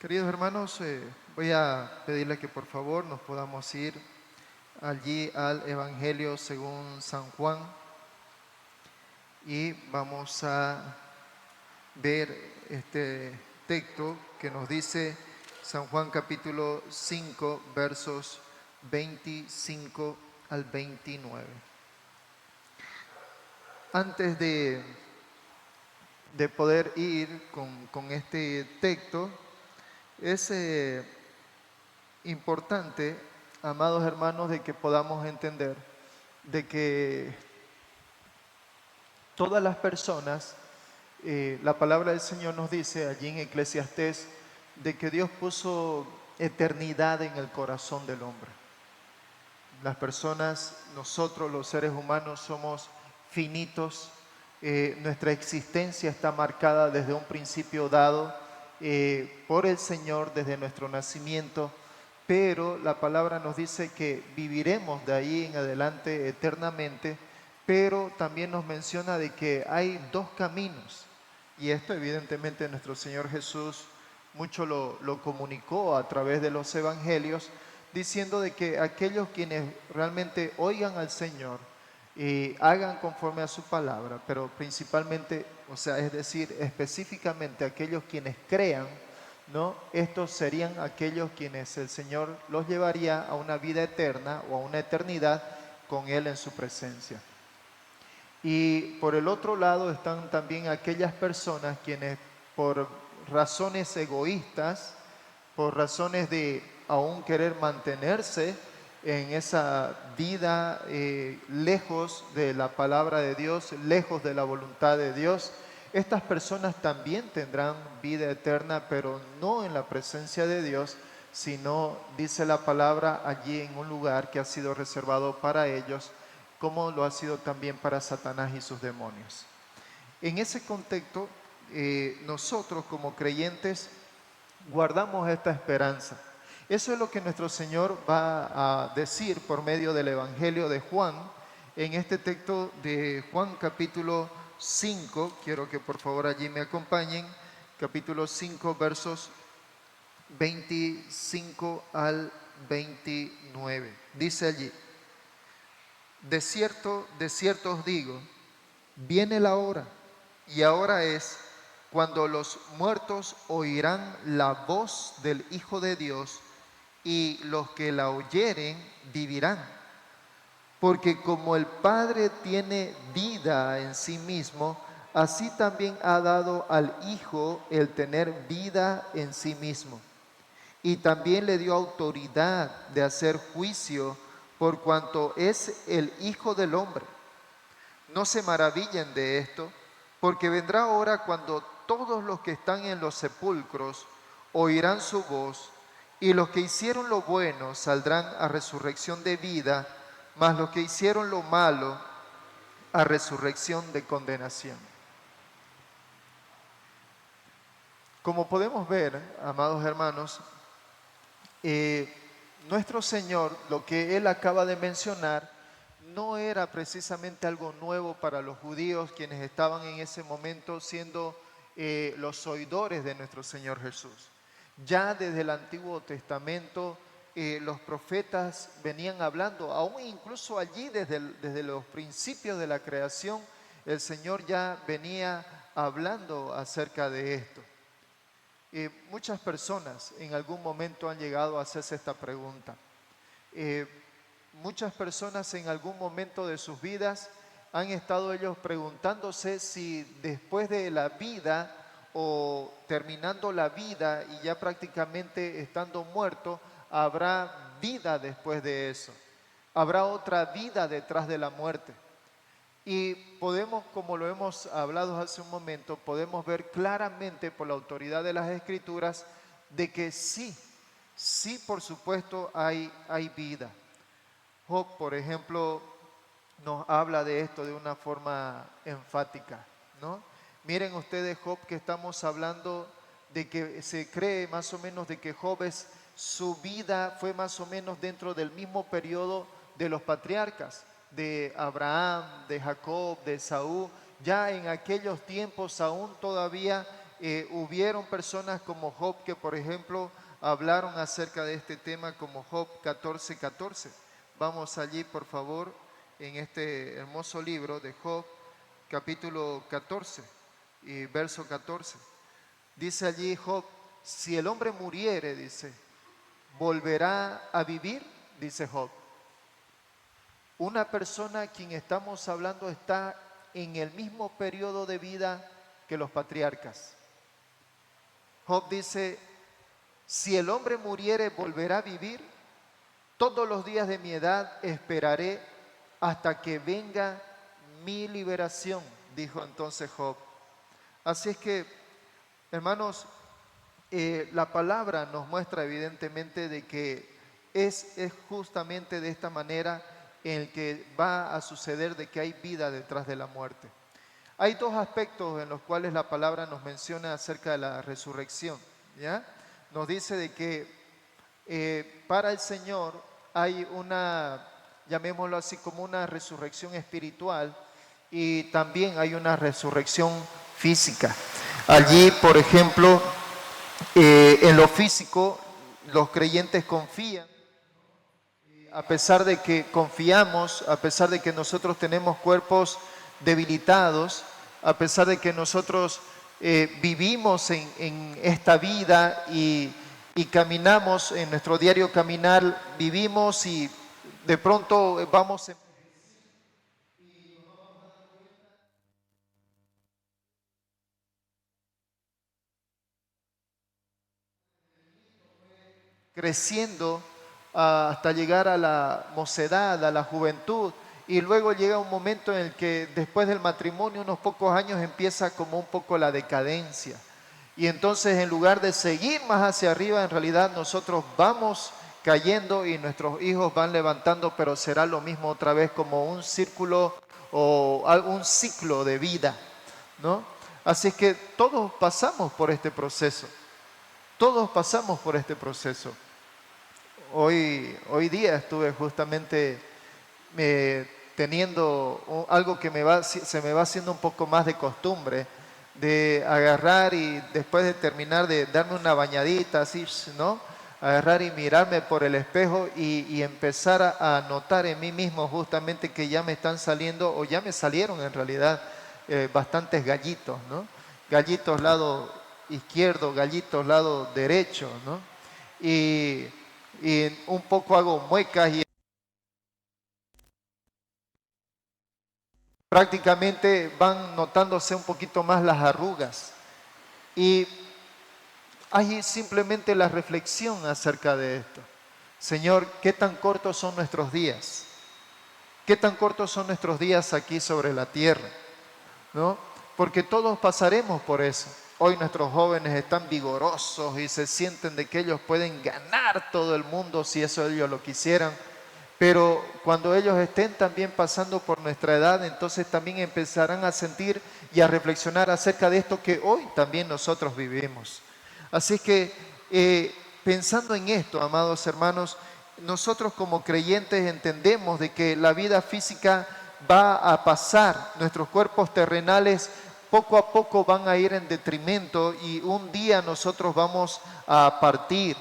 Queridos hermanos, voy a pedirle que por favor nos podamos ir allí al Evangelio según San Juan y vamos a ver este texto que nos dice San Juan capítulo 5 versos 25 al 29. Antes de poder ir con este texto, es importante, amados hermanos, de que podamos entender de que todas las personas, la palabra del Señor nos dice allí en Eclesiastés, de que Dios puso eternidad en el corazón del hombre. Las personas, nosotros los seres humanos somos finitos, nuestra existencia está marcada desde un principio dado por el Señor desde nuestro nacimiento, pero la palabra nos dice que viviremos de ahí en adelante eternamente, pero también nos menciona de que hay dos caminos, y esto evidentemente nuestro Señor Jesús mucho lo comunicó a través de los evangelios, diciendo de que aquellos quienes realmente oigan al Señor y hagan conforme a su palabra, pero principalmente, o sea, es decir, específicamente aquellos quienes crean, ¿no? Estos serían aquellos quienes el Señor los llevaría a una vida eterna o a una eternidad con Él en su presencia. Y por el otro lado están también aquellas personas quienes por razones egoístas, por razones de aún querer mantenerse en esa vida lejos de la palabra de Dios, lejos de la voluntad de Dios, estas personas también tendrán vida eterna, pero no en la presencia de Dios, sino, dice la palabra, allí en un lugar que ha sido reservado para ellos, como lo ha sido también para Satanás y sus demonios. En ese contexto, nosotros como creyentes guardamos esta esperanza. Eso es lo que nuestro Señor va a decir por medio del Evangelio de Juan, en este texto de Juan capítulo 5, quiero que por favor allí me acompañen, capítulo 5 versos 25 al 29. Dice allí: de cierto os digo, viene la hora, y ahora es, cuando los muertos oirán la voz del Hijo de Dios, y los que la oyeren vivirán. Porque como el Padre tiene vida en sí mismo, así también ha dado al Hijo el tener vida en sí mismo. Y también le dio autoridad de hacer juicio por cuanto es el Hijo del Hombre. No se maravillen de esto, porque vendrá hora cuando todos los que están en los sepulcros oirán su voz, y los que hicieron lo bueno saldrán a resurrección de vida, mas los que hicieron lo malo a resurrección de condenación. Como podemos ver, amados hermanos, nuestro Señor, lo que Él acaba de mencionar, no era precisamente algo nuevo para los judíos, quienes estaban en ese momento siendo los oidores de nuestro Señor Jesús. Ya desde el Antiguo Testamento, los profetas venían hablando, aún incluso allí desde los principios de la creación, el Señor ya venía hablando acerca de esto. Muchas personas en algún momento han llegado a hacerse esta pregunta. Muchas personas en algún momento de sus vidas han estado ellos preguntándose si después de la vida o terminando la vida y ya prácticamente estando muerto, habrá vida después de eso. Habrá otra vida detrás de la muerte. Y podemos, como lo hemos hablado hace un momento, podemos ver claramente por la autoridad de las Escrituras de que sí, por supuesto hay vida. Job, por ejemplo, nos habla de esto de una forma enfática, ¿no? Miren ustedes, Job, que estamos hablando de que se cree más o menos de que Job su vida fue más o menos dentro del mismo periodo de los patriarcas, de Abraham, de Jacob, de Saúl. Ya en aquellos tiempos aún todavía Hubieron personas como Job que, por ejemplo, hablaron acerca de este tema, como Job 14:14. Vamos allí, por favor, en este hermoso libro de Job, capítulo 14 y verso 14. Dice allí Job: si el hombre muriere, dice, ¿volverá a vivir? Dice Job. Una persona a quien estamos hablando está en el mismo periodo de vida que los patriarcas. Job dice: si el hombre muriere, ¿volverá a vivir? Todos los días de mi edad esperaré hasta que venga mi liberación, dijo entonces Job. Así es que, hermanos, la palabra nos muestra evidentemente de que es justamente de esta manera en que va a suceder, de que hay vida detrás de la muerte. Hay dos aspectos en los cuales la palabra nos menciona acerca de la resurrección, ¿ya? Nos dice de que para el Señor hay una, llamémoslo así, como una resurrección espiritual, y también hay una resurrección física. Allí, por ejemplo, en lo físico, los creyentes confían, a pesar de que confiamos, a pesar de que nosotros tenemos cuerpos debilitados, a pesar de que nosotros vivimos en esta vida y caminamos en nuestro diario caminar, vivimos y de pronto vamos creciendo hasta llegar a la mocedad, a la juventud, y luego llega un momento en el que después del matrimonio, unos pocos años, empieza como un poco la decadencia. Y entonces, en lugar de seguir más hacia arriba, en realidad nosotros vamos cayendo y nuestros hijos van levantando, pero será lo mismo otra vez, como un círculo o un ciclo de vida, ¿no? Así es que todos pasamos por este proceso. Todos pasamos por este proceso. Hoy día estuve justamente teniendo algo que se me va haciendo un poco más de costumbre, de agarrar y después de terminar de darme una bañadita así, ¿no? Agarrar y mirarme por el espejo y empezar a notar en mí mismo justamente que ya me están saliendo, o ya me salieron en realidad, bastantes gallitos, ¿no? Gallitos lado izquierdo, gallitos lado derecho, ¿no? Y un poco hago muecas y prácticamente van notándose un poquito más las arrugas. Y hay simplemente la reflexión acerca de esto. Señor, ¿qué tan cortos son nuestros días? ¿Qué tan cortos son nuestros días aquí sobre la tierra? ¿No? Porque todos pasaremos por eso. Hoy nuestros jóvenes están vigorosos y se sienten de que ellos pueden ganar todo el mundo si eso ellos lo quisieran. Pero cuando ellos estén también pasando por nuestra edad, entonces también empezarán a sentir y a reflexionar acerca de esto que hoy también nosotros vivimos. Así que pensando en esto, amados hermanos, nosotros como creyentes entendemos de que la vida física va a pasar, nuestros cuerpos terrenales poco a poco van a ir en detrimento y un día nosotros vamos a partir.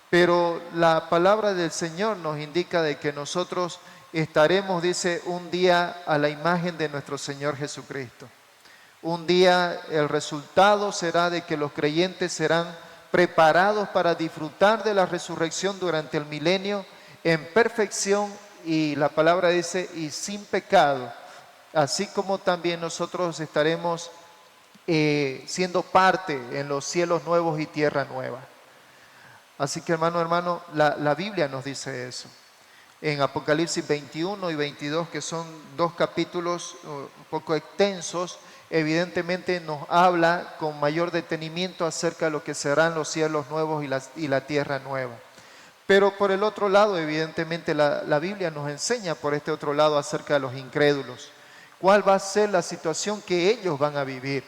Pero la palabra del Señor nos indica de que nosotros estaremos, dice, un día a la imagen de nuestro Señor Jesucristo. Un día el resultado será de que los creyentes serán preparados para disfrutar de la resurrección durante el milenio en perfección, y la palabra dice, y sin pecado, así como también nosotros estaremos siendo parte en los cielos nuevos y tierra nueva. Así que hermano, la Biblia nos dice eso. En Apocalipsis 21 y 22, que son dos capítulos un poco extensos, evidentemente nos habla con mayor detenimiento acerca de lo que serán los cielos nuevos y la tierra nueva. Pero por el otro lado, evidentemente la Biblia nos enseña por este otro lado acerca de los incrédulos. ¿Cuál va a ser la situación que ellos van a vivir?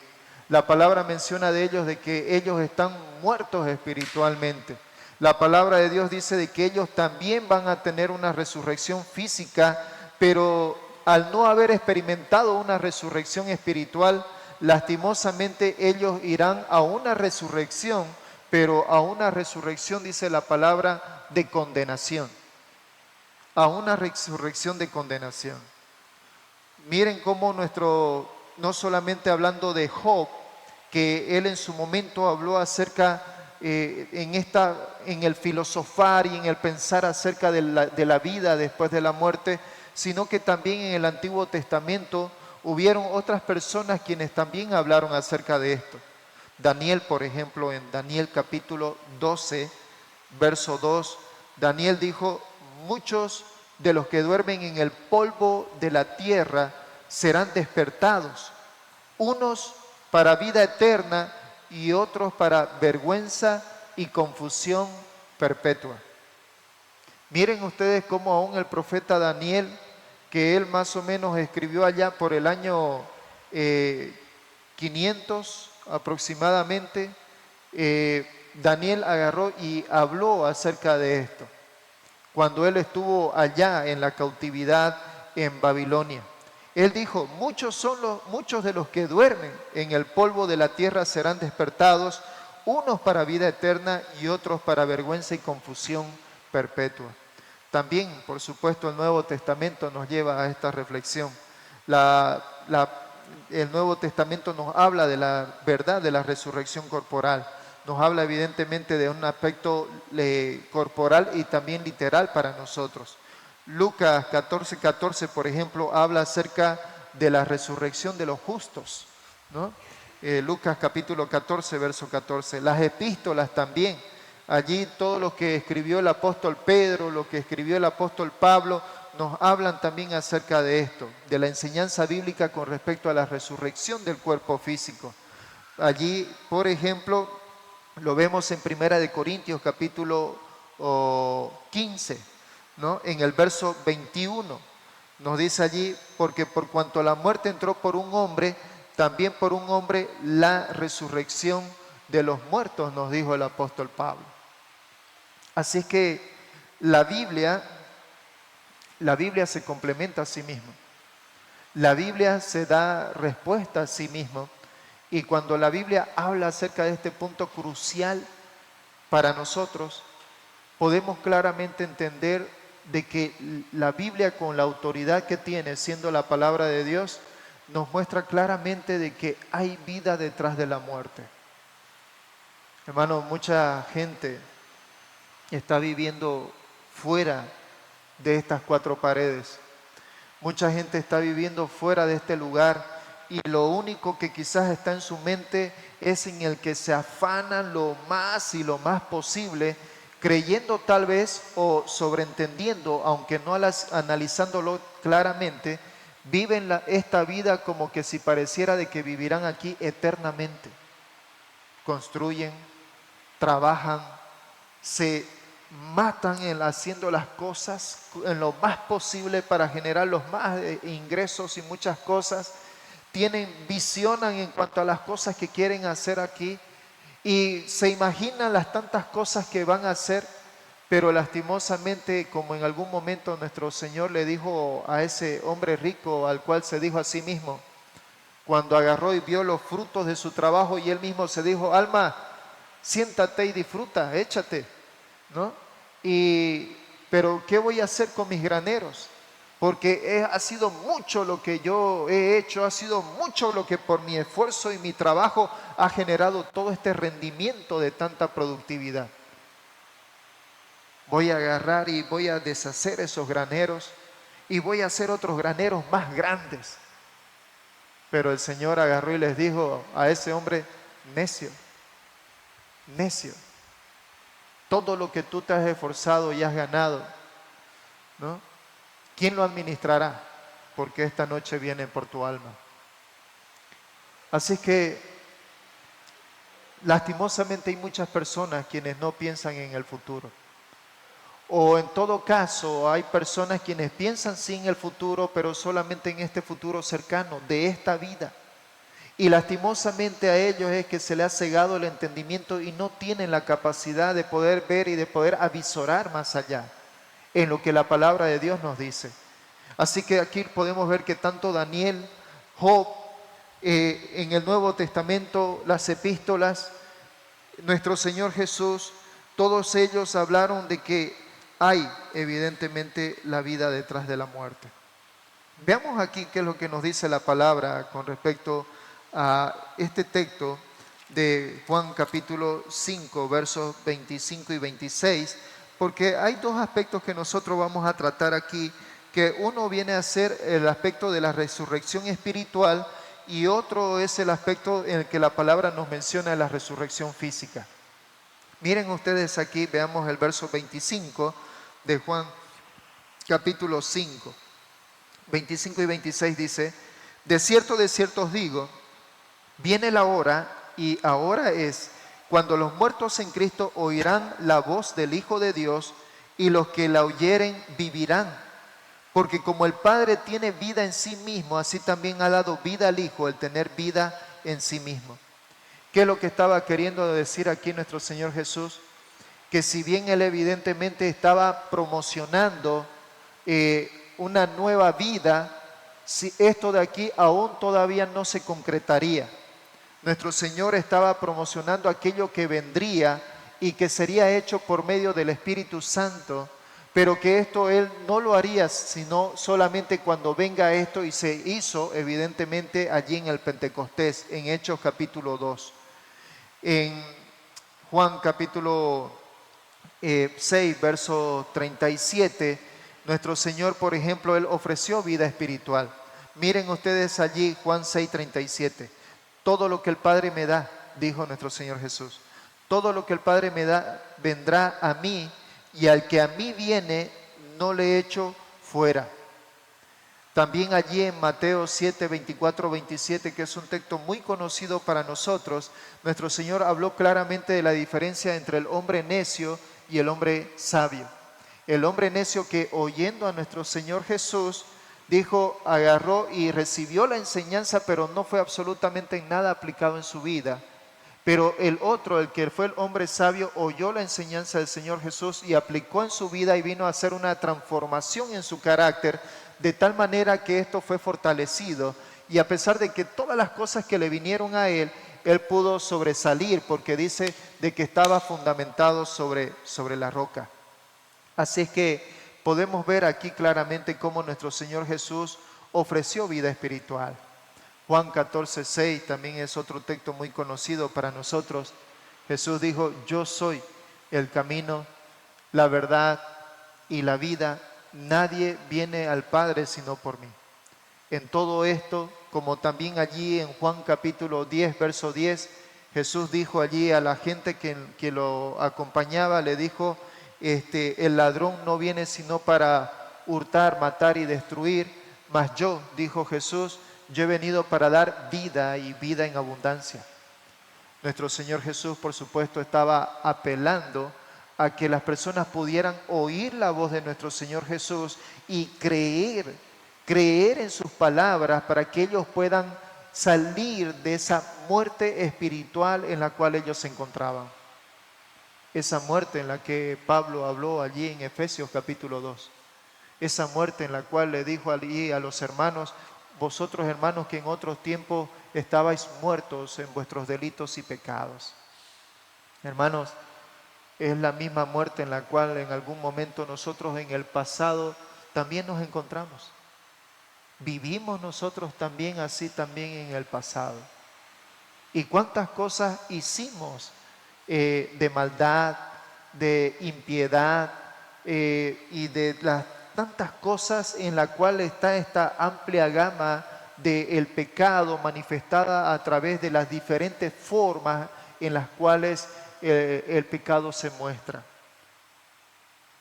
La palabra menciona de ellos de que ellos están muertos espiritualmente. La palabra de Dios dice de que ellos también van a tener una resurrección física, pero al no haber experimentado una resurrección espiritual, lastimosamente ellos irán a una resurrección, pero a una resurrección, dice la palabra, de condenación. A una resurrección de condenación. Miren cómo no solamente hablando de Job, que él en su momento habló acerca, en el filosofar y en el pensar acerca de la vida después de la muerte, sino que también en el Antiguo Testamento hubieron otras personas quienes también hablaron acerca de esto. Daniel, por ejemplo, en Daniel capítulo 12, verso 2, Daniel dijo: muchos de los que duermen en el polvo de la tierra serán despertados, unos para vida eterna y otros para vergüenza y confusión perpetua. Miren ustedes cómo aún el profeta Daniel, que él más o menos escribió allá por el año 500 aproximadamente, Daniel agarró y habló acerca de esto, cuando él estuvo allá en la cautividad en Babilonia. Él dijo: muchos de los que duermen en el polvo de la tierra serán despertados, unos para vida eterna y otros para vergüenza y confusión perpetua. También, por supuesto, el Nuevo Testamento nos lleva a esta reflexión. El Nuevo Testamento nos habla de la verdad de la resurrección corporal. Nos habla evidentemente de un aspecto corporal y también literal para nosotros. Lucas 14:14, por ejemplo, habla acerca de la resurrección de los justos, ¿no? Lucas capítulo 14, verso 14. Las epístolas también. Allí todo lo que escribió el apóstol Pedro, lo que escribió el apóstol Pablo, nos hablan también acerca de esto, de la enseñanza bíblica con respecto a la resurrección del cuerpo físico. Allí, por ejemplo, lo vemos en Primera de Corintios capítulo 15, ¿no? En el verso 21 nos dice allí: porque por cuanto la muerte entró por un hombre, también por un hombre la resurrección de los muertos, nos dijo el apóstol Pablo. Así es que la Biblia se complementa a sí misma. La Biblia se da respuesta a sí misma. Y cuando la Biblia habla acerca de este punto crucial para nosotros, podemos claramente entender de que la Biblia, con la autoridad que tiene, siendo la palabra de Dios, nos muestra claramente de que hay vida detrás de la muerte. Hermano, mucha gente está viviendo fuera de estas cuatro paredes. Mucha gente está viviendo fuera de este lugar, y lo único que quizás está en su mente es en el que se afanan lo más y lo más posible, creyendo tal vez o sobreentendiendo, aunque no analizándolo claramente, viven esta vida como que si pareciera de que vivirán aquí eternamente. Construyen, trabajan, se matan haciendo las cosas en lo más posible para generar los más ingresos y muchas cosas. Visionan en cuanto a las cosas que quieren hacer aquí y se imaginan las tantas cosas que van a hacer, pero lastimosamente, como en algún momento nuestro Señor le dijo a ese hombre rico, al cual se dijo a sí mismo, cuando agarró y vio los frutos de su trabajo, y él mismo se dijo: alma, siéntate y disfruta, échate, ¿no? Pero ¿qué voy a hacer con mis graneros? Porque ha sido mucho lo que yo he hecho, ha sido mucho lo que por mi esfuerzo y mi trabajo ha generado todo este rendimiento de tanta productividad. Voy a agarrar y voy a deshacer esos graneros y voy a hacer otros graneros más grandes. Pero el Señor agarró y les dijo a ese hombre: necio, necio, todo lo que tú te has esforzado y has ganado, ¿no? ¿Quién lo administrará? Porque esta noche viene por tu alma. Así que, lastimosamente, hay muchas personas quienes no piensan en el futuro. O en todo caso, hay personas quienes piensan sí en el futuro, pero solamente en este futuro cercano, de esta vida. Y lastimosamente a ellos es que se les ha cegado el entendimiento y no tienen la capacidad de poder ver y de poder avisorar más allá en lo que la palabra de Dios nos dice. Así que aquí podemos ver que tanto Daniel, Job, en el Nuevo Testamento, las epístolas, nuestro Señor Jesús, todos ellos hablaron de que hay evidentemente la vida detrás de la muerte. Veamos aquí qué es lo que nos dice la palabra con respecto a este texto de Juan capítulo 5, versos 25 y 26, porque hay dos aspectos que nosotros vamos a tratar aquí, que uno viene a ser el aspecto de la resurrección espiritual y otro es el aspecto en el que la palabra nos menciona la resurrección física. Miren ustedes aquí, veamos el verso 25 de Juan capítulo 5. 25 y 26 dice: de cierto os digo, viene la hora, y ahora es, cuando los muertos en Cristo oirán la voz del Hijo de Dios, y los que la oyeren vivirán. Porque como el Padre tiene vida en sí mismo, así también ha dado vida al Hijo, el tener vida en sí mismo. ¿Qué es lo que estaba queriendo decir aquí nuestro Señor Jesús? Que si bien Él evidentemente estaba promocionando una nueva vida, si esto de aquí aún todavía no se concretaría. Nuestro Señor estaba promocionando aquello que vendría y que sería hecho por medio del Espíritu Santo, pero que esto Él no lo haría sino solamente cuando venga esto, y se hizo evidentemente allí en el Pentecostés, en Hechos capítulo 2. En Juan capítulo 6, verso 37, nuestro Señor, por ejemplo, Él ofreció vida espiritual. Miren ustedes allí Juan 6, 37. Todo lo que el Padre me da, dijo nuestro Señor Jesús, todo lo que el Padre me da vendrá a mí, y al que a mí viene no le echo fuera. También allí en Mateo 7, 24, 27, que es un texto muy conocido para nosotros, nuestro Señor habló claramente de la diferencia entre el hombre necio y el hombre sabio. El hombre necio que, oyendo a nuestro Señor Jesús, dijo, agarró y recibió la enseñanza, pero no fue absolutamente en nada aplicado en su vida. Pero el otro, el que fue el hombre sabio, oyó la enseñanza del Señor Jesús y aplicó en su vida y vino a hacer una transformación en su carácter, de tal manera que esto fue fortalecido. Y a pesar de que todas las cosas que le vinieron a él, él pudo sobresalir, porque dice de que estaba fundamentado sobre la roca. Así es que podemos ver aquí claramente cómo nuestro Señor Jesús ofreció vida espiritual. Juan 14, 6 también es otro texto muy conocido para nosotros. Jesús dijo, yo soy el camino, la verdad y la vida. Nadie viene al Padre sino por mí. En todo esto, como también allí en Juan capítulo 10, verso 10, Jesús dijo allí a la gente que lo acompañaba, le dijo, el ladrón no viene sino para hurtar, matar y destruir, mas yo, dijo Jesús, yo he venido para dar vida y vida en abundancia. Nuestro Señor Jesús, por supuesto, estaba apelando a que las personas pudieran oír la voz de nuestro Señor Jesús y creer en sus palabras para que ellos puedan salir de esa muerte espiritual en la cual ellos se encontraban. Esa muerte en la que Pablo habló allí en Efesios capítulo 2. Esa muerte en la cual le dijo allí a los hermanos, vosotros hermanos que en otros tiempos estabais muertos en vuestros delitos y pecados. Hermanos, es la misma muerte en la cual en algún momento nosotros en el pasado también nos encontramos. Vivimos nosotros también así también en el pasado. Y cuántas cosas hicimos de maldad, de impiedad y de las tantas cosas en la cual está esta amplia gama del pecado manifestada a través de las diferentes formas en las cuales el pecado se muestra.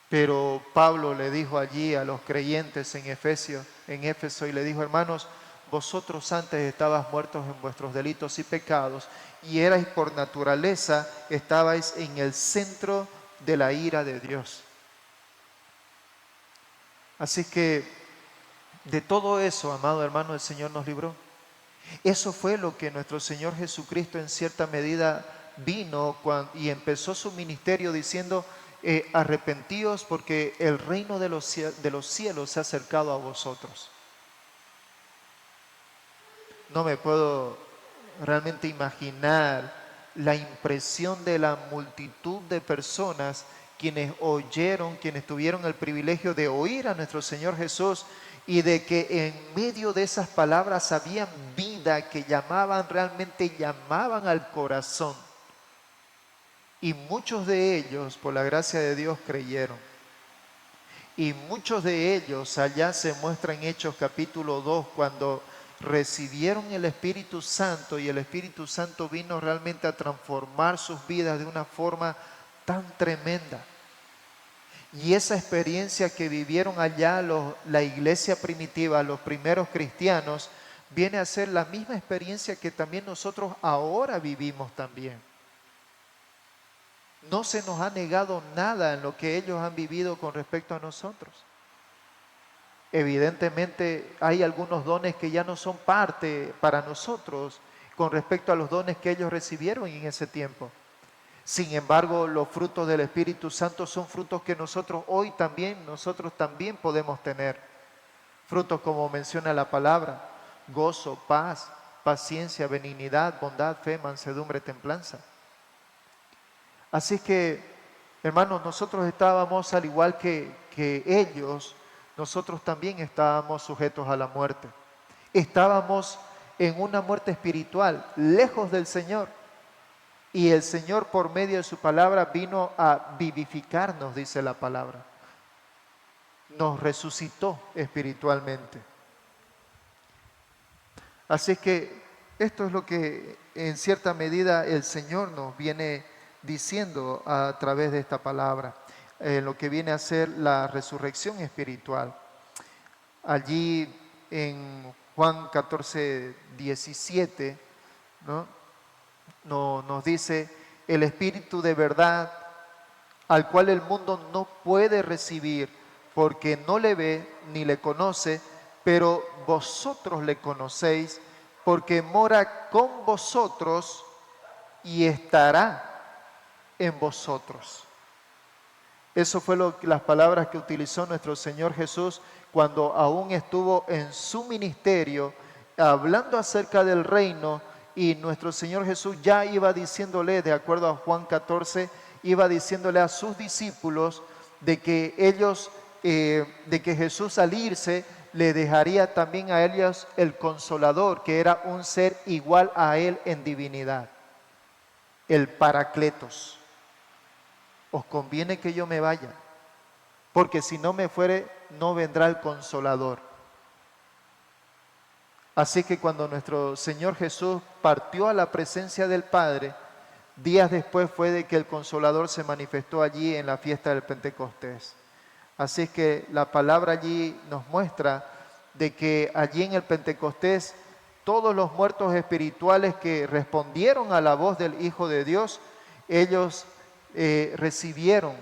Pero Pablo le dijo allí a los creyentes en Éfeso, y le dijo, hermanos, vosotros antes estabais muertos en vuestros delitos y pecados, y erais por naturaleza, estabais en el centro de la ira de Dios. Así que de todo eso, amado hermano, el Señor nos libró. Eso fue lo que nuestro Señor Jesucristo en cierta medida vino y empezó su ministerio diciendo, arrepentíos porque el reino de los cielos se ha acercado a vosotros. no me puedo realmente imaginar la impresión de la multitud de personas quienes oyeron, quienes tuvieron el privilegio de oír a nuestro Señor Jesús y de que en medio de esas palabras había vida que realmente llamaban al corazón. Y muchos de ellos, por la gracia de Dios, creyeron. Y muchos de ellos, allá se muestra en Hechos capítulo 2, cuando recibieron el Espíritu Santo y el Espíritu Santo vino realmente a transformar sus vidas de una forma tan tremenda. Y esa experiencia que vivieron allá la iglesia primitiva, los primeros cristianos, viene a ser la misma experiencia que también nosotros ahora vivimos también. No se nos ha negado nada en lo que ellos han vivido con respecto a nosotros. Evidentemente hay algunos dones que ya no son parte para nosotros con respecto a los dones que ellos recibieron en ese tiempo. Sin embargo, los frutos del Espíritu Santo son frutos que nosotros también podemos tener. Frutos como menciona la palabra: gozo, paz, paciencia, benignidad, bondad, fe, mansedumbre, templanza. Así que, hermanos, nosotros estábamos al igual que ellos, nosotros también estábamos sujetos a la muerte. Estábamos en una muerte espiritual, lejos del Señor. Y el Señor, por medio de su palabra, vino a vivificarnos, dice la palabra. Nos resucitó espiritualmente. Así que esto es lo que en cierta medida el Señor nos viene diciendo a través de esta palabra, lo que viene a ser la resurrección espiritual. Allí en Juan 14, 17, nos dice: el Espíritu de verdad, al cual el mundo no puede recibir, porque no le ve ni le conoce, pero vosotros le conocéis, porque mora con vosotros y estará en vosotros. Eso fue las palabras que utilizó nuestro Señor Jesús cuando aún estuvo en su ministerio, hablando acerca del reino. Y nuestro Señor Jesús ya iba diciéndole, de acuerdo a Juan 14, iba diciéndole a sus discípulos de que Jesús al irse le dejaría también a ellos el Consolador, que era un ser igual a él en divinidad, el Paracletos. Os conviene que yo me vaya, porque si no me fuere, no vendrá el Consolador. Así que cuando nuestro Señor Jesús partió a la presencia del Padre, días después fue de que el Consolador se manifestó allí en la fiesta del Pentecostés. Así que la palabra allí nos muestra de que allí en el Pentecostés todos los muertos espirituales que respondieron a la voz del Hijo de Dios, ellos recibieron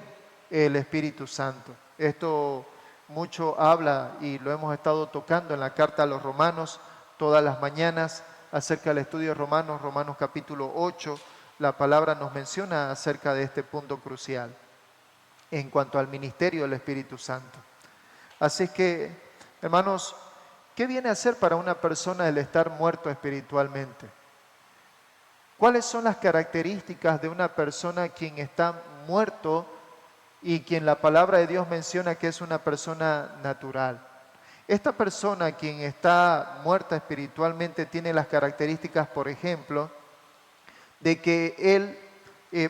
el Espíritu Santo. Esto mucho habla y lo hemos estado tocando en la carta a los Romanos todas las mañanas acerca del estudio de Romanos capítulo 8. La palabra nos menciona acerca de este punto crucial en cuanto al ministerio del Espíritu Santo. Así que, hermanos, ¿qué viene a ser para una persona el estar muerto espiritualmente? ¿Cuáles son las características de una persona quien está muerto y quien la palabra de Dios menciona que es una persona natural? Esta persona quien está muerta espiritualmente tiene las características, por ejemplo, de que él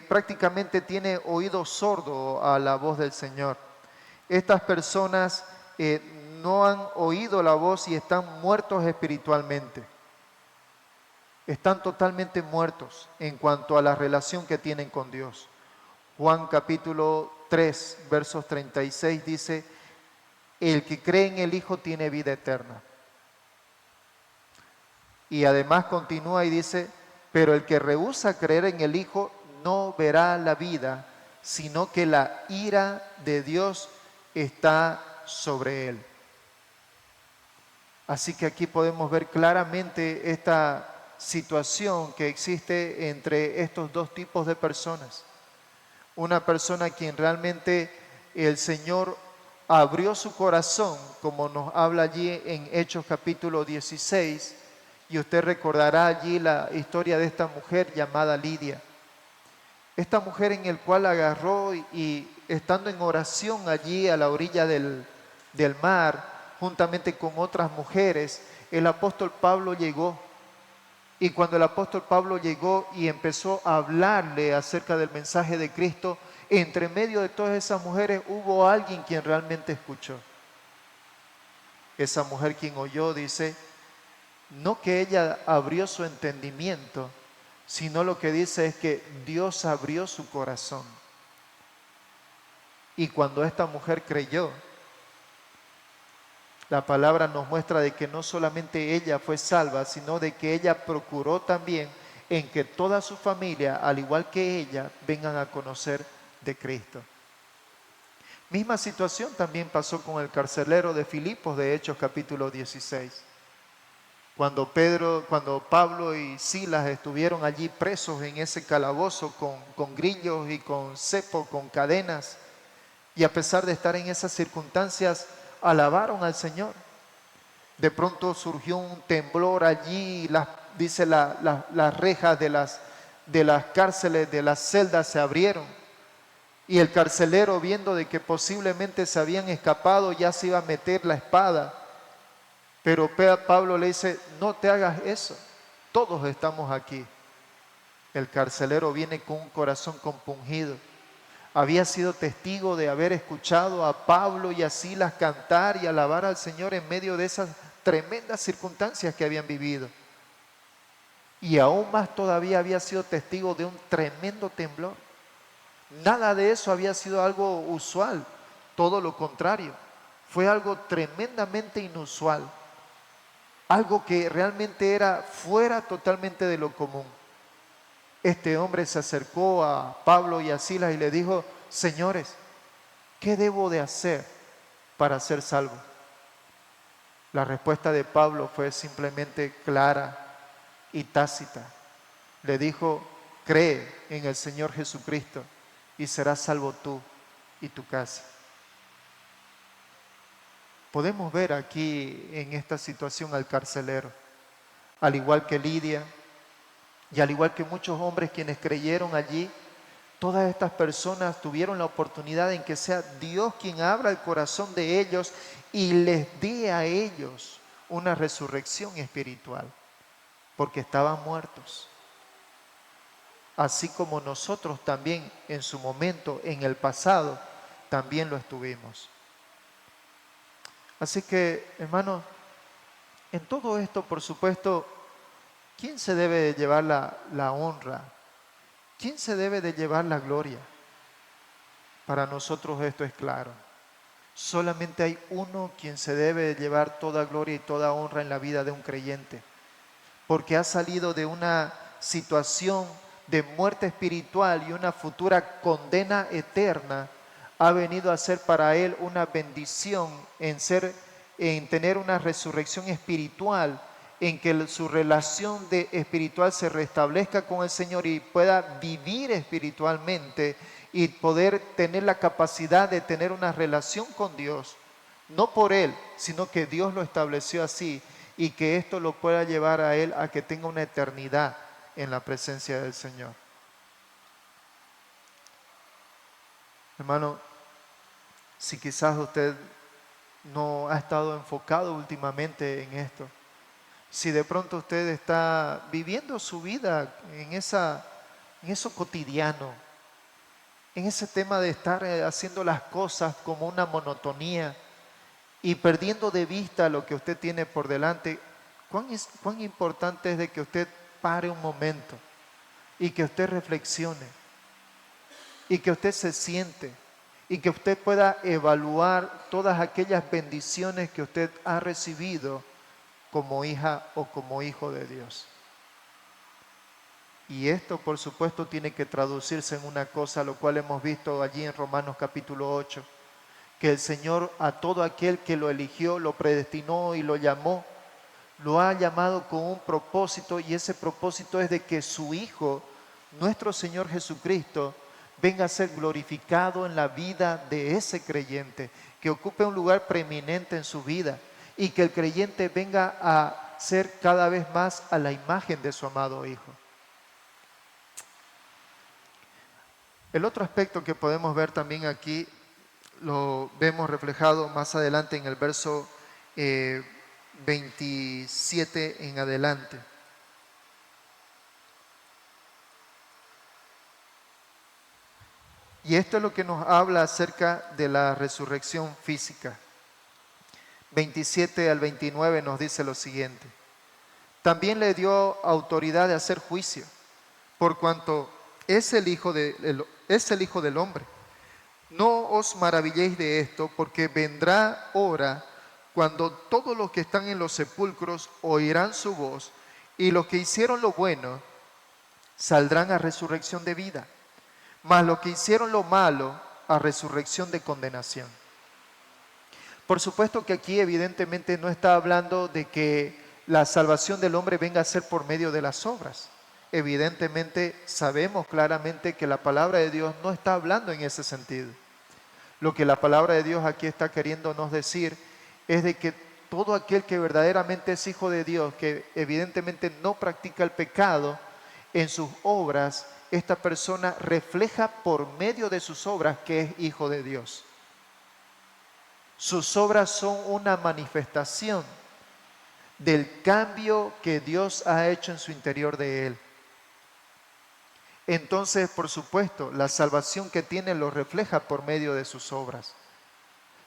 prácticamente tiene oído sordo a la voz del Señor. Estas personas no han oído la voz y están muertos espiritualmente. Están totalmente muertos en cuanto a la relación que tienen con Dios. Juan capítulo 3, versos 36 dice: el que cree en el Hijo tiene vida eterna. Y además continúa y dice: pero el que rehúsa creer en el Hijo no verá la vida, sino que la ira de Dios está sobre él. Así que aquí podemos ver claramente esta situación que existe entre estos dos tipos de personas. Una persona a quien realmente el Señor abrió su corazón, como nos habla allí en Hechos capítulo 16, Y usted recordará allí la historia de esta mujer llamada Lidia. Esta mujer en el cual agarró y estando en oración allí a la orilla del mar, juntamente con otras mujeres, el apóstol Pablo llegó. Y cuando el apóstol Pablo llegó y empezó a hablarle acerca del mensaje de Cristo, entre medio de todas esas mujeres hubo alguien quien realmente escuchó. Esa mujer quien oyó dice, no que ella abrió su entendimiento, sino lo que dice es que Dios abrió su corazón. Y cuando esta mujer creyó, la palabra nos muestra de que no solamente ella fue salva, sino de que ella procuró también en que toda su familia, al igual que ella, vengan a conocer de Cristo. Misma situación también pasó con el carcelero de Filipos de Hechos capítulo 16. Cuando Pablo y Silas estuvieron allí presos en ese calabozo con grillos y con cepo, con cadenas, y a pesar de estar en esas circunstancias, alabaron al Señor. De pronto surgió un temblor allí, las rejas de las cárceles, de las celdas se abrieron. Y el carcelero, viendo de que posiblemente se habían escapado, ya se iba a meter la espada. Pero Pablo le dice, no te hagas eso, todos estamos aquí. El carcelero viene con un corazón compungido. Había sido testigo de haber escuchado a Pablo y a Silas cantar y alabar al Señor en medio de esas tremendas circunstancias que habían vivido. Y aún más todavía había sido testigo de un tremendo temblor. Nada de eso había sido algo usual, todo lo contrario. Fue algo tremendamente inusual. Algo que realmente era fuera totalmente de lo común. Este hombre se acercó a Pablo y a Silas y le dijo, señores, ¿qué debo de hacer para ser salvo? La respuesta de Pablo fue simplemente clara y tácita. Le dijo, cree en el Señor Jesucristo y serás salvo tú y tu casa. Podemos ver aquí en esta situación al carcelero, al igual que Lidia y al igual que muchos hombres quienes creyeron allí. Todas estas personas tuvieron la oportunidad en que sea Dios quien abra el corazón de ellos y les dé a ellos una resurrección espiritual, porque estaban muertos. Así como nosotros también en su momento, en el pasado, también lo estuvimos. Así que, hermanos, en todo esto, por supuesto, ¿quién se debe de llevar la honra? ¿Quién se debe de llevar la gloria? Para nosotros esto es claro. Solamente hay uno quien se debe de llevar toda gloria y toda honra en la vida de un creyente, porque ha salido de una situación de muerte espiritual y una futura condena eterna. Ha venido a ser para él una bendición en tener una resurrección espiritual, en que su relación espiritual se restablezca con el Señor y pueda vivir espiritualmente y poder tener la capacidad de tener una relación con Dios, no por él, sino que Dios lo estableció así, y que esto lo pueda llevar a él a que tenga una eternidad en la presencia del Señor. Hermano, si quizás usted no ha estado enfocado últimamente en esto, si de pronto usted está viviendo su vida en eso cotidiano, en ese tema de estar haciendo las cosas como una monotonía y perdiendo de vista lo que usted tiene por delante, cuán importante es de que usted pare un momento y que usted reflexione y que usted se siente y que usted pueda evaluar todas aquellas bendiciones que usted ha recibido como hija o como hijo de Dios. Y esto, por supuesto, tiene que traducirse en una cosa, lo cual hemos visto allí en Romanos capítulo 8, que el Señor a todo aquel que lo eligió, lo predestinó y lo llamó, lo ha llamado con un propósito, y ese propósito es de que su Hijo, nuestro Señor Jesucristo, venga a ser glorificado en la vida de ese creyente, que ocupe un lugar preeminente en su vida y que el creyente venga a ser cada vez más a la imagen de su amado Hijo. El otro aspecto que podemos ver también aquí, lo vemos reflejado más adelante en el verso 27 en adelante. Y esto es lo que nos habla acerca de la resurrección física. 27 al 29 nos dice lo siguiente. También le dio autoridad de hacer juicio, por cuanto es el Hijo del Hombre. No os maravilléis de esto, porque vendrá hora cuando todos los que están en los sepulcros oirán su voz, y los que hicieron lo bueno saldrán a resurrección de vida, mas los que hicieron lo malo a resurrección de condenación. Por supuesto que aquí evidentemente no está hablando de que la salvación del hombre venga a ser por medio de las obras. Evidentemente sabemos claramente que la palabra de Dios no está hablando en ese sentido. Lo que la palabra de Dios aquí está queriéndonos decir es de que todo aquel que verdaderamente es hijo de Dios, que evidentemente no practica el pecado, en sus obras, esta persona refleja por medio de sus obras que es hijo de Dios. Sus obras son una manifestación del cambio que Dios ha hecho en su interior de él. Entonces, por supuesto, la salvación que tiene lo refleja por medio de sus obras.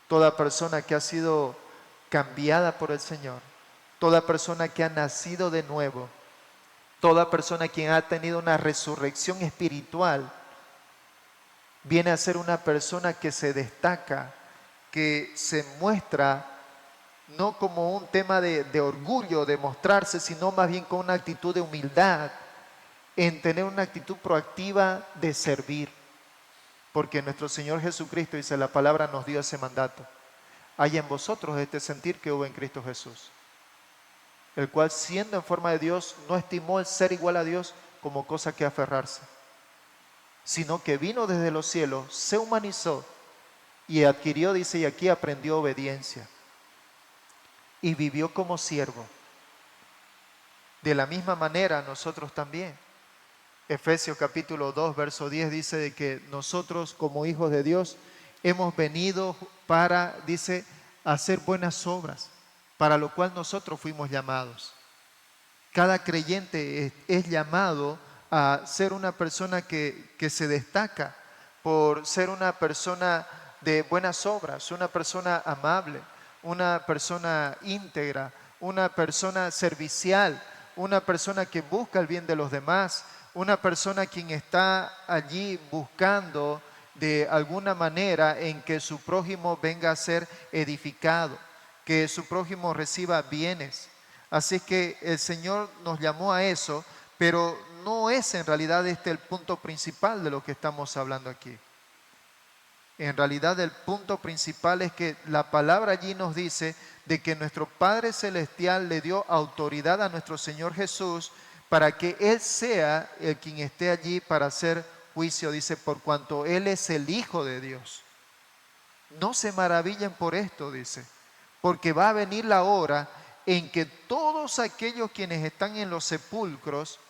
Toda persona que ha sido cambiada por el Señor, toda persona que ha nacido de nuevo, toda persona quien ha tenido una resurrección espiritual, viene a ser una persona que se destaca, que se muestra no como un tema de orgullo, de mostrarse, sino más bien con una actitud de humildad, en tener una actitud proactiva de servir. Porque nuestro Señor Jesucristo, dice la palabra, nos dio ese mandato. Hay en vosotros este sentir que hubo en Cristo Jesús, el cual siendo en forma de Dios, no estimó el ser igual a Dios como cosa que aferrarse, sino que vino desde los cielos, se humanizó y adquirió, dice, y aquí aprendió obediencia y vivió como siervo. De la misma manera nosotros también. Efesios capítulo 2, verso 10 dice de que nosotros como hijos de Dios hemos venido para, dice, hacer buenas obras, para lo cual nosotros fuimos llamados. Cada creyente es llamado a ser una persona que se destaca por ser una persona de buenas obras, una persona amable, una persona íntegra, una persona servicial, una persona que busca el bien de los demás, una persona quien está allí buscando de alguna manera en que su prójimo venga a ser edificado, que su prójimo reciba bienes. Así que el Señor nos llamó a eso, pero no es en realidad este el punto principal de lo que estamos hablando aquí. En realidad el punto principal es que la palabra allí nos dice de que nuestro Padre Celestial le dio autoridad a nuestro Señor Jesús para que Él sea el quien esté allí para hacer juicio, dice, por cuanto Él es el Hijo de Dios. No se maravillen por esto, dice, porque va a venir la hora en que todos aquellos quienes están en los sepulcros,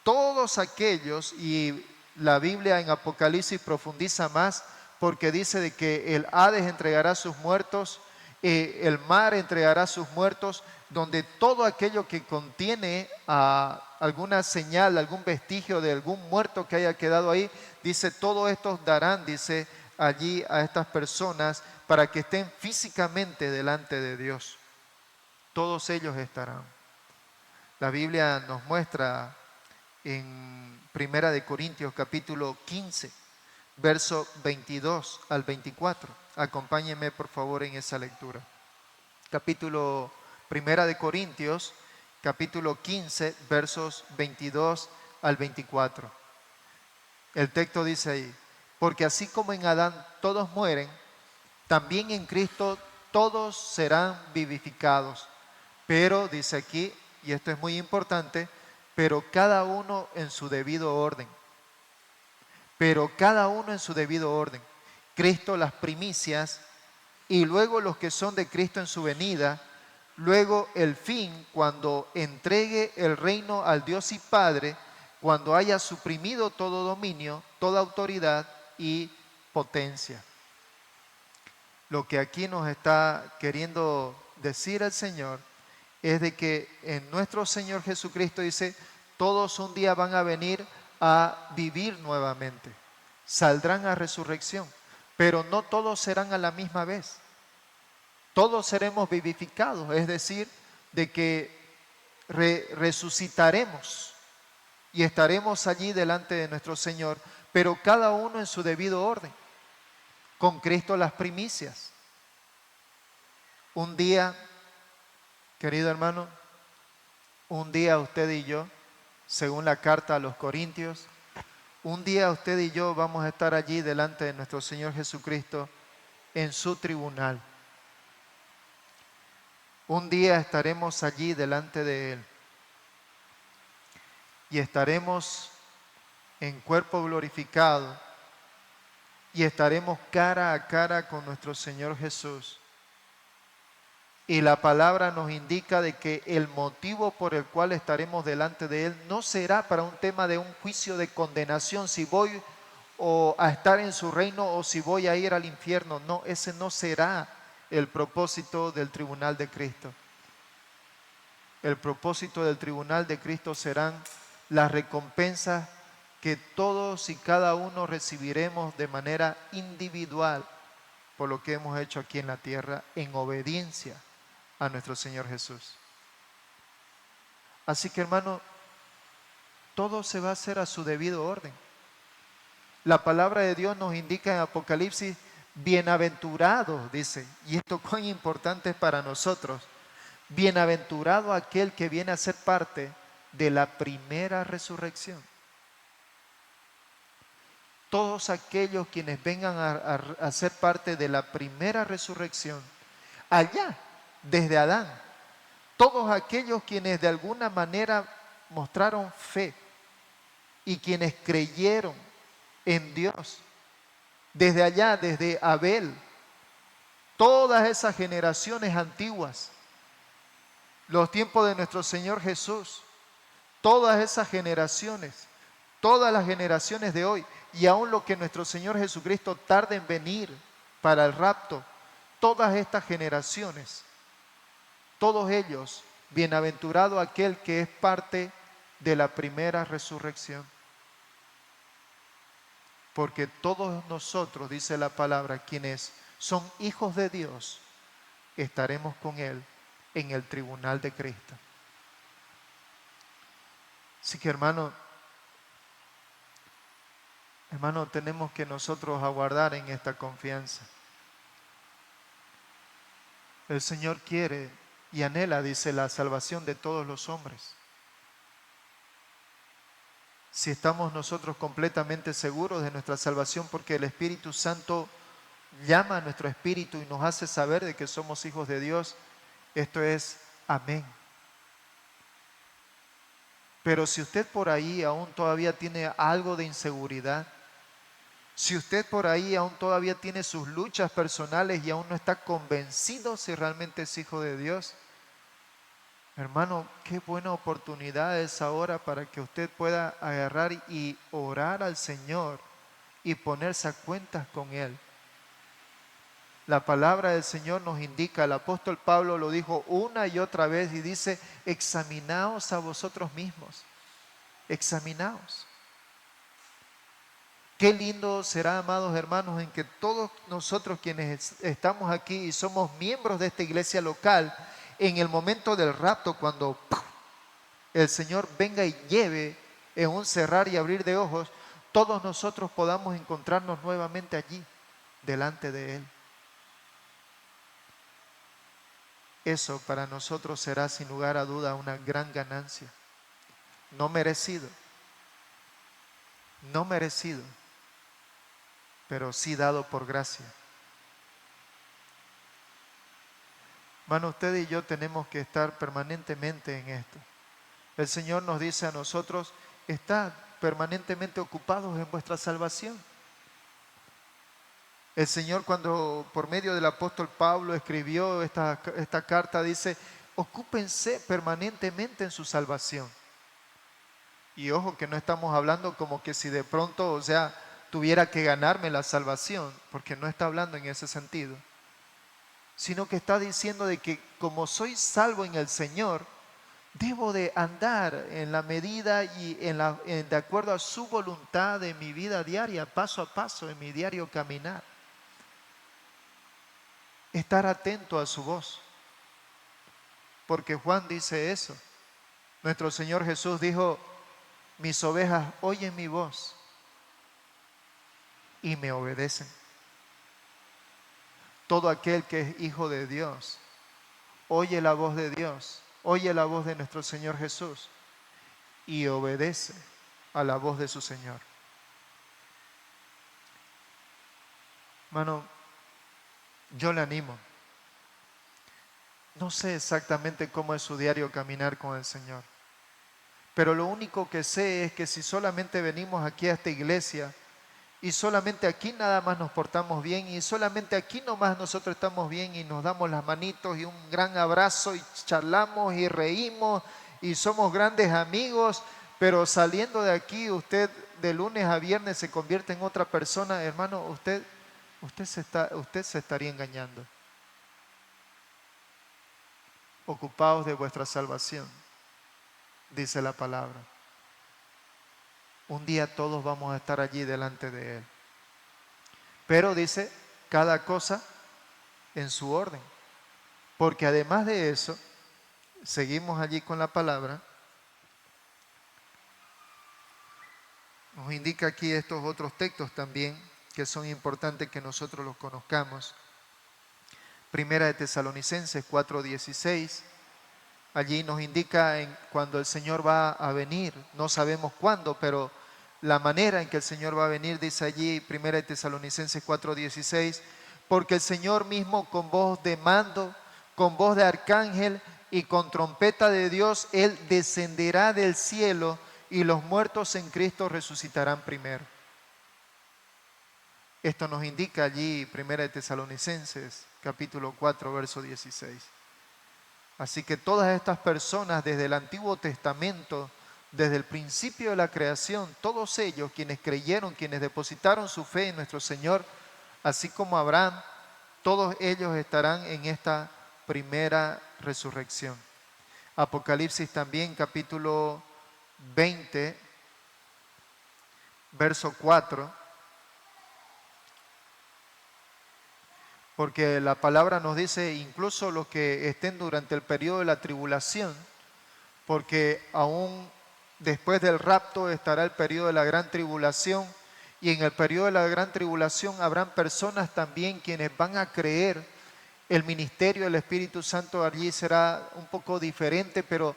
todos aquellos, y la Biblia en Apocalipsis profundiza más, porque dice de que el Hades entregará sus muertos, el mar entregará sus muertos, donde todo aquello que contiene alguna señal, algún vestigio de algún muerto que haya quedado ahí, dice, todos estos darán, dice, allí a estas personas para que estén físicamente delante de Dios. Todos ellos estarán. La Biblia nos muestra en 1 Corintios capítulo 15, verso 22 al 24. Acompáñenme por favor en esa lectura. Capítulo 1 Corintios, capítulo 15, versos 22 al 24. El texto dice ahí, porque así como en Adán todos mueren, también en Cristo todos serán vivificados. Pero, dice aquí, y esto es muy importante, pero cada uno en su debido orden. Pero cada uno en su debido orden. Cristo las primicias y luego los que son de Cristo en su venida, luego el fin, cuando entregue el reino al Dios y Padre, cuando haya suprimido todo dominio, toda autoridad y potencia. Lo que aquí nos está queriendo decir el Señor es de que en nuestro Señor Jesucristo dice, todos un día van a venir a vivir nuevamente, saldrán a resurrección, pero no todos serán a la misma vez. Todos seremos vivificados, es decir, de que resucitaremos y estaremos allí delante de nuestro Señor, pero cada uno en su debido orden. Con Cristo las primicias. Un día, querido hermano, un día usted y yo, según la carta a los Corintios, un día usted y yo vamos a estar allí delante de nuestro Señor Jesucristo en su tribunal. Un día estaremos allí delante de Él y estaremos en cuerpo glorificado y estaremos cara a cara con nuestro Señor Jesús. Y la palabra nos indica de que el motivo por el cual estaremos delante de Él no será para un tema de un juicio de condenación, si voy a estar en su reino o si voy a ir al infierno. No, ese no será el propósito del tribunal de Cristo. El propósito del tribunal de Cristo serán las recompensas que todos y cada uno recibiremos de manera individual por lo que hemos hecho aquí en la tierra en obediencia a nuestro Señor Jesús. Así que, hermano, todo se va a hacer a su debido orden. La palabra de Dios nos indica en Apocalipsis, bienaventurados, dice, y esto cuán importante es para nosotros, bienaventurado aquel que viene a ser parte de la primera resurrección. Todos aquellos quienes vengan a ser parte de la primera resurrección, allá, desde Adán, todos aquellos quienes de alguna manera mostraron fe y quienes creyeron en Dios, desde allá, desde Abel, todas esas generaciones antiguas, los tiempos de nuestro Señor Jesús, todas esas generaciones, todas las generaciones de hoy, y aún lo que nuestro Señor Jesucristo tarde en venir para el rapto, todas estas generaciones, todos ellos, bienaventurado aquel que es parte de la primera resurrección. Porque todos nosotros, dice la palabra, quienes son hijos de Dios, estaremos con Él en el tribunal de Cristo. Así que hermano, tenemos que nosotros aguardar en esta confianza. El Señor quiere y anhela, dice, la salvación de todos los hombres. Si estamos nosotros completamente seguros de nuestra salvación, porque el Espíritu Santo llama a nuestro espíritu y nos hace saber de que somos hijos de Dios, esto es amén. Pero si usted por ahí aún todavía tiene algo de inseguridad, si usted por ahí aún todavía tiene sus luchas personales y aún no está convencido si realmente es hijo de Dios, hermano, qué buena oportunidad es ahora para que usted pueda agarrar y orar al Señor y ponerse a cuentas con Él. La palabra del Señor nos indica, el apóstol Pablo lo dijo una y otra vez y dice, examinaos a vosotros mismos, examinaos. Qué lindo será, amados hermanos, en que todos nosotros quienes estamos aquí y somos miembros de esta iglesia local, en el momento del rapto, cuando el Señor venga y lleve en un cerrar y abrir de ojos, todos nosotros podamos encontrarnos nuevamente allí, delante de Él. Eso para nosotros será sin lugar a duda una gran ganancia. No merecido, pero sí dado por gracia. Hermano, usted y yo tenemos que estar permanentemente en esto. El Señor nos dice a nosotros, estad permanentemente ocupados en vuestra salvación. El Señor, cuando por medio del apóstol Pablo escribió esta carta, dice, ocúpense permanentemente en su salvación. Y ojo que no estamos hablando como que si de pronto, o sea, tuviera que ganarme la salvación, porque no está hablando en ese sentido, sino que está diciendo de que como soy salvo en el Señor, debo de andar en la medida y de acuerdo a su voluntad en mi vida diaria, paso a paso, en mi diario caminar. Estar atento a su voz, porque Juan dice eso. Nuestro Señor Jesús dijo: mis ovejas oyen mi voz y me obedecen. Todo aquel que es hijo de Dios oye la voz de Dios, oye la voz de nuestro Señor Jesús y obedece a la voz de su Señor. Hermano, yo le animo. No sé exactamente cómo es su diario caminar con el Señor, pero lo único que sé es que si solamente venimos aquí a esta iglesia y solamente aquí nada más nos portamos bien y solamente aquí nomás nosotros estamos bien y nos damos las manitos y un gran abrazo y charlamos y reímos y somos grandes amigos, pero saliendo de aquí usted de lunes a viernes se convierte en otra persona, hermano, usted se estaría engañando. Ocupaos de vuestra salvación, dice la palabra. Un día todos vamos a estar allí delante de Él. Pero dice, cada cosa en su orden. Porque además de eso, seguimos allí con la palabra, nos indica aquí estos otros textos también que son importantes que nosotros los conozcamos. Primera de Tesalonicenses 4:16, allí nos indica cuando el Señor va a venir, no sabemos cuándo, pero la manera en que el Señor va a venir, dice allí Primera de Tesalonicenses 4:16, porque el Señor mismo con voz de mando, con voz de arcángel y con trompeta de Dios, Él descenderá del cielo y los muertos en Cristo resucitarán primero. Esto nos indica allí Primera de Tesalonicenses capítulo 4, verso 16. Así que todas estas personas desde el Antiguo Testamento, desde el principio de la creación, todos ellos quienes creyeron, quienes depositaron su fe en nuestro Señor, así como Abraham, todos ellos estarán en esta primera resurrección. Apocalipsis también, capítulo 20, verso 4. Porque la palabra nos dice, incluso los que estén durante el periodo de la tribulación, porque aún después del rapto estará el periodo de la gran tribulación, y en el periodo de la gran tribulación habrán personas también quienes van a creer. El ministerio del Espíritu Santo allí será un poco diferente, pero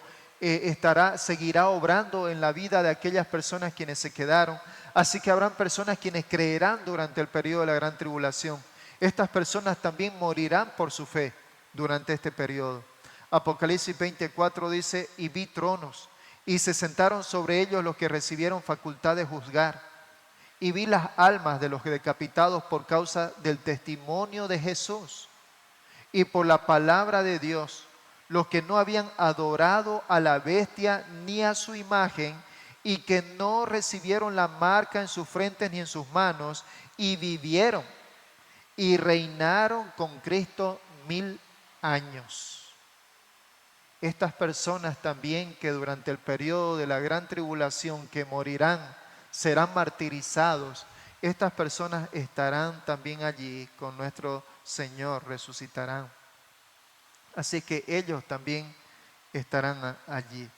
seguirá obrando en la vida de aquellas personas quienes se quedaron. Así que habrán personas quienes creerán durante el periodo de la gran tribulación. Estas personas también morirán por su fe durante este periodo. Apocalipsis 24 dice, y vi tronos, y se sentaron sobre ellos los que recibieron facultad de juzgar. Y vi las almas de los decapitados por causa del testimonio de Jesús y por la palabra de Dios, los que no habían adorado a la bestia ni a su imagen, y que no recibieron la marca en sus frentes ni en sus manos, y vivieron y reinaron con Cristo 1000 años. Estas personas también que durante el periodo de la gran tribulación que morirán, serán martirizados, estas personas estarán también allí con nuestro Señor, resucitarán. Así que ellos también estarán allí,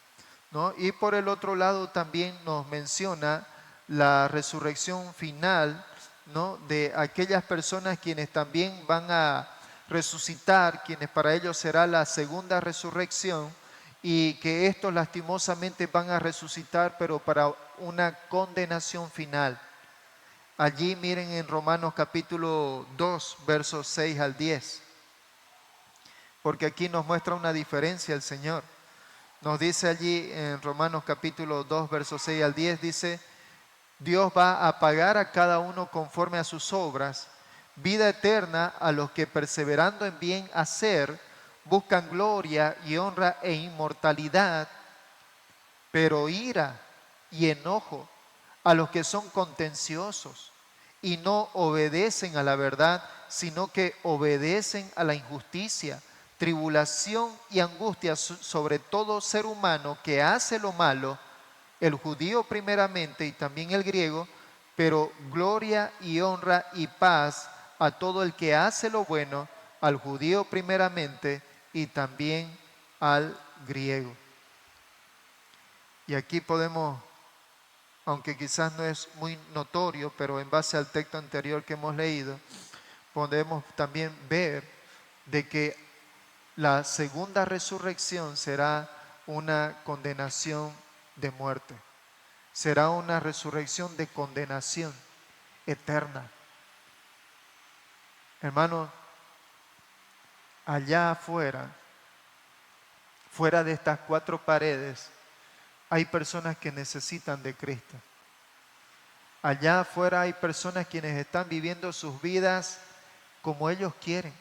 ¿no? Y por el otro lado también nos menciona la resurrección final, ¿no?, de aquellas personas quienes también van a resucitar, quienes para ellos será la segunda resurrección, y que estos lastimosamente van a resucitar, pero para una condenación final. Allí miren en Romanos capítulo 2, versos 6 al 10, porque aquí nos muestra una diferencia el Señor. Nos dice allí en Romanos capítulo 2, versos 6 al 10, dice, Dios va a pagar a cada uno conforme a sus obras, vida eterna a los que perseverando en bien hacer buscan gloria y honra e inmortalidad, pero ira y enojo a los que son contenciosos y no obedecen a la verdad, sino que obedecen a la injusticia, tribulación y angustia sobre todo ser humano que hace lo malo, el judío primeramente y también el griego, pero gloria y honra y paz a todo el que hace lo bueno, al judío primeramente y también al griego. Y aquí podemos, aunque quizás no es muy notorio, pero en base al texto anterior que hemos leído, podemos también ver de que la segunda resurrección será una condenación de muerte. Será una resurrección de condenación eterna. Hermanos, allá afuera, fuera de estas cuatro paredes, hay personas que necesitan de Cristo. Allá afuera hay personas quienes están viviendo sus vidas como ellos quieren,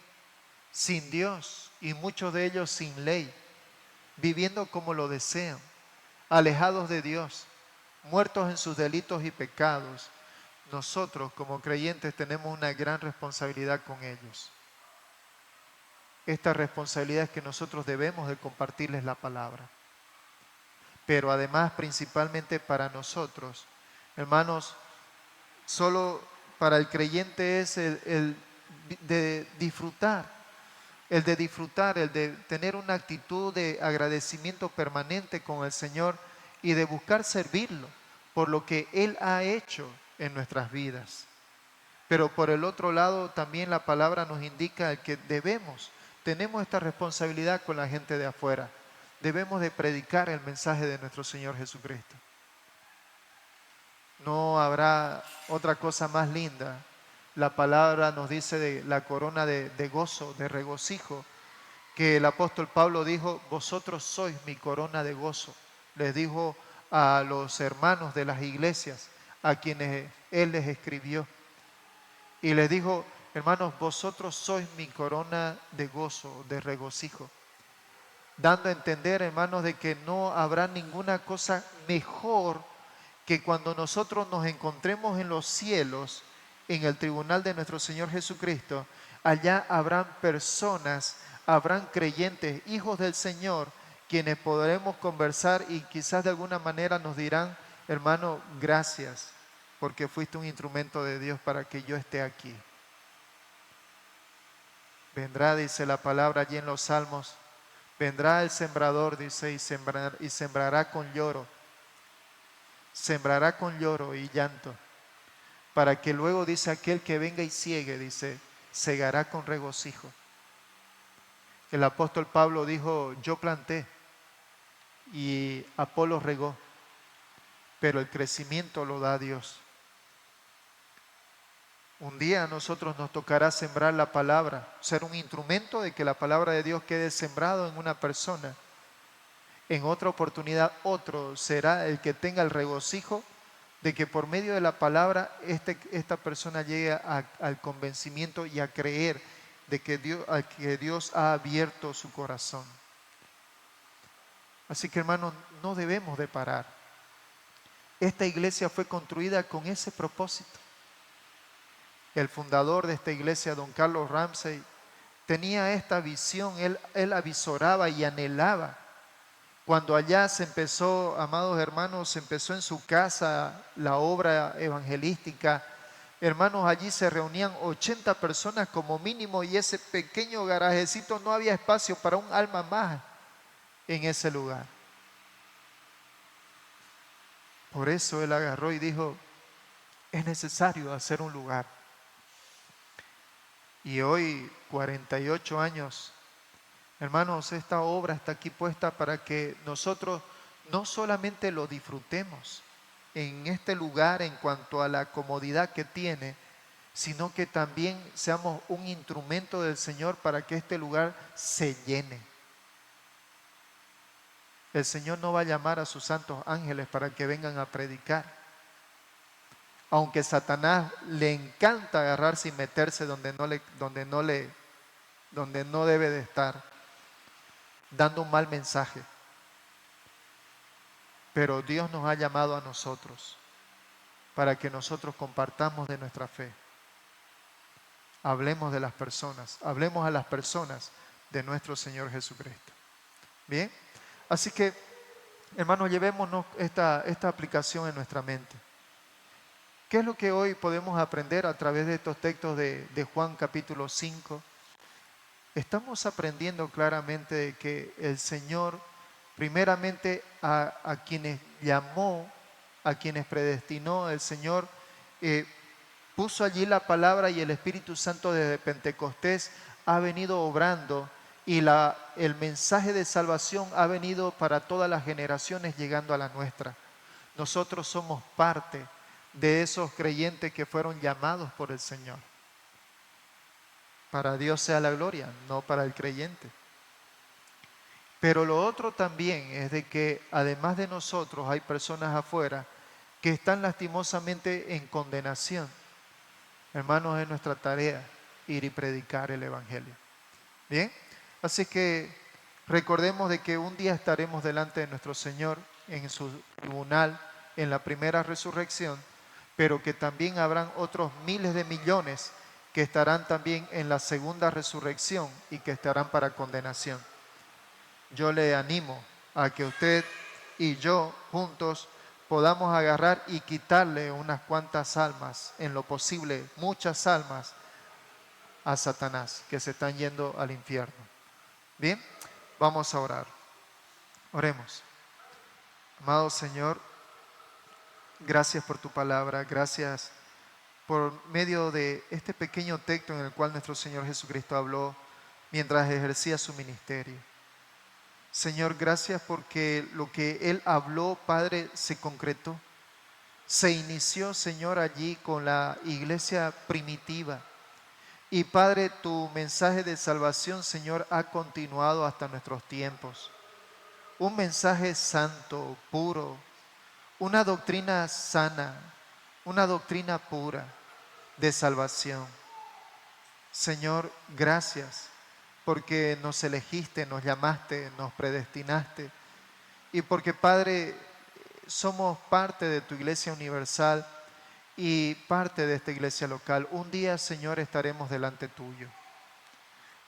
sin Dios y muchos de ellos sin ley, viviendo como lo desean, alejados de Dios, muertos en sus delitos y pecados. Nosotros como creyentes tenemos una gran responsabilidad con ellos. Esta responsabilidad es que nosotros debemos de compartirles la palabra. Pero además, principalmente para nosotros, hermanos, solo para el creyente es el de disfrutar, el de tener una actitud de agradecimiento permanente con el Señor y de buscar servirlo por lo que Él ha hecho en nuestras vidas. Pero por el otro lado, también la palabra nos indica que tenemos esta responsabilidad con la gente de afuera. Debemos de predicar el mensaje de nuestro Señor Jesucristo. No habrá otra cosa más linda. La palabra nos dice de la corona de gozo, de regocijo, que el apóstol Pablo dijo: vosotros sois mi corona de gozo. Les dijo a los hermanos de las iglesias a quienes él les escribió. Y les dijo: hermanos, vosotros sois mi corona de gozo, de regocijo. Dando a entender, hermanos, de que no habrá ninguna cosa mejor que cuando nosotros nos encontremos en los cielos, en el tribunal de nuestro Señor Jesucristo, allá habrán personas, habrán creyentes, hijos del Señor, quienes podremos conversar y quizás de alguna manera nos dirán: hermano, gracias, porque fuiste un instrumento de Dios para que yo esté aquí. Vendrá, dice la palabra allí en los Salmos, vendrá el sembrador, dice, y sembrará con lloro. Sembrará con lloro y llanto, para que luego, dice, aquel que venga y ciegue, dice, segará con regocijo. El apóstol Pablo dijo: yo planté y Apolo regó, pero el crecimiento lo da Dios. Un día a nosotros nos tocará sembrar la palabra, ser un instrumento de que la palabra de Dios quede sembrado en una persona. En otra oportunidad, otro será el que tenga el regocijo de que por medio de la palabra esta persona llegue al convencimiento y a creer de que Dios ha abierto su corazón. Así que, hermanos, no debemos de parar. Esta iglesia fue construida con ese propósito. El fundador de esta iglesia, don Carlos Ramsey, tenía esta visión. Él avisoraba y anhelaba. Cuando allá se empezó, amados hermanos, se empezó en su casa la obra evangelística. Hermanos, allí se reunían 80 personas como mínimo, y ese pequeño garajecito no había espacio para un alma más en ese lugar. Por eso él agarró y dijo: es necesario hacer un lugar. Y hoy, 48 años, hermanos, esta obra está aquí puesta para que nosotros no solamente lo disfrutemos en este lugar en cuanto a la comodidad que tiene, sino que también seamos un instrumento del Señor para que este lugar se llene. El Señor no va a llamar a sus santos ángeles para que vengan a predicar. Aunque Satanás le encanta agarrarse y meterse donde no debe de estar. dando un mal mensaje. Pero Dios nos ha llamado a nosotros para que nosotros compartamos de nuestra fe. Hablemos de las personas, hablemos a las personas de nuestro Señor Jesucristo. Bien, así que, hermanos, llevémonos esta aplicación en nuestra mente. ¿Qué es lo que hoy podemos aprender a través de estos textos de Juan capítulo 5? Estamos aprendiendo claramente de que el Señor, primeramente a quienes llamó, a quienes predestinó, el Señor puso allí la palabra, y el Espíritu Santo desde Pentecostés ha venido obrando, y el mensaje de salvación ha venido para todas las generaciones, llegando a la nuestra. Nosotros somos parte de esos creyentes que fueron llamados por el Señor. Para Dios sea la gloria, no para el creyente. Pero lo otro también es de que además de nosotros hay personas afuera que están lastimosamente en condenación. Hermanos, es nuestra tarea ir y predicar el Evangelio. Bien, así que recordemos de que un día estaremos delante de nuestro Señor en su tribunal en la primera resurrección, pero que también habrán otros miles de millones que estarán también en la segunda resurrección y que estarán para condenación. Yo le animo a que usted y yo juntos podamos agarrar y quitarle unas cuantas almas, en lo posible, muchas almas, a Satanás, que se están yendo al infierno. Bien, vamos a orar. Oremos. Amado Señor, gracias por tu palabra, gracias por medio de este pequeño texto en el cual nuestro Señor Jesucristo habló mientras ejercía su ministerio. Señor, gracias porque lo que Él habló, Padre, se concretó. Se inició, Señor, allí con la iglesia primitiva. Y Padre, tu mensaje de salvación, Señor, ha continuado hasta nuestros tiempos. Un mensaje santo, puro, una doctrina sana, una doctrina pura de salvación. Señor, gracias porque nos elegiste, nos llamaste, nos predestinaste, y porque, Padre, somos parte de tu iglesia universal y parte de esta iglesia local. Un día, Señor, estaremos delante tuyo.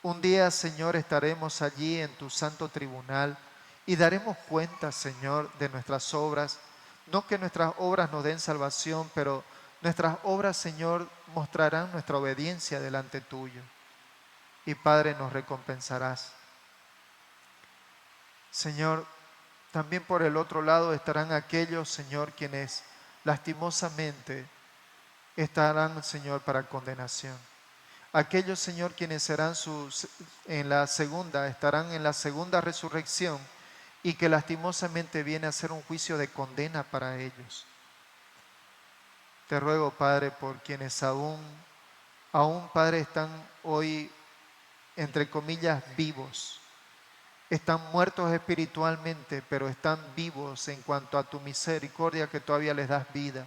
Un día, Señor, estaremos allí en tu santo tribunal y daremos cuenta, Señor, de nuestras obras. No que nuestras obras nos den salvación, pero nuestras obras, Señor, mostrarán nuestra obediencia delante tuyo. Y, Padre, nos recompensarás. Señor, también por el otro lado estarán aquellos, Señor, quienes lastimosamente estarán, Señor, para condenación. Aquellos, Señor, quienes estarán en la segunda resurrección, y que lastimosamente viene a ser un juicio de condena para ellos. Te ruego, Padre, por quienes aún, Padre, están hoy, entre comillas, vivos. Están muertos espiritualmente, pero están vivos en cuanto a tu misericordia, que todavía les das vida.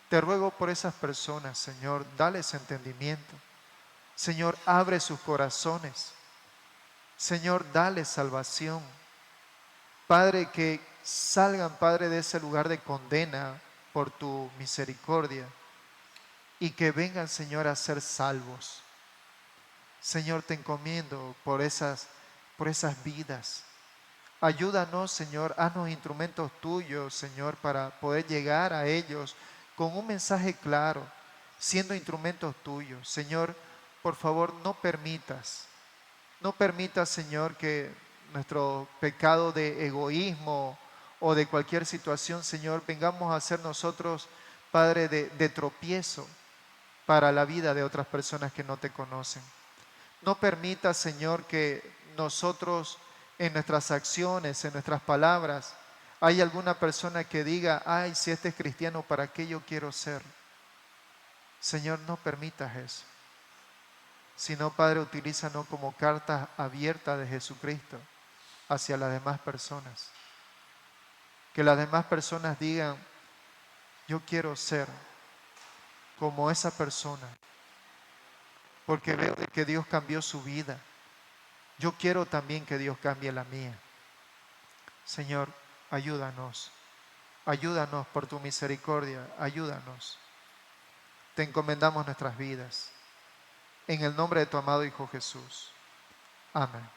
Te ruego por esas personas, Señor, dales entendimiento. Señor, abre sus corazones. Señor, dale salvación. Padre, que salgan, Padre, de ese lugar de condena por tu misericordia, y que vengan, Señor, a ser salvos. Señor, te encomiendo por esas vidas. Ayúdanos, Señor, haznos instrumentos tuyos, Señor, para poder llegar a ellos con un mensaje claro, siendo instrumentos tuyos. Señor, por favor, no permitas, Señor, que nuestro pecado de egoísmo o de cualquier situación, Señor, vengamos a ser nosotros, Padre, de tropiezo para la vida de otras personas que no te conocen. No permita, Señor, que nosotros en nuestras acciones, en nuestras palabras, hay alguna persona que diga: ay, si este es cristiano, ¿para qué yo quiero ser? Señor, no permitas eso. Sino, Padre, utilízanos como cartas abiertas de Jesucristo hacia las demás personas. Que las demás personas digan: yo quiero ser como esa persona, porque veo de que Dios cambió su vida. yo quiero también que Dios cambie la mía. Señor, ayúdanos. Ayúdanos por tu misericordia. Ayúdanos. Te encomendamos nuestras vidas. En el nombre de tu amado Hijo Jesús. Amén.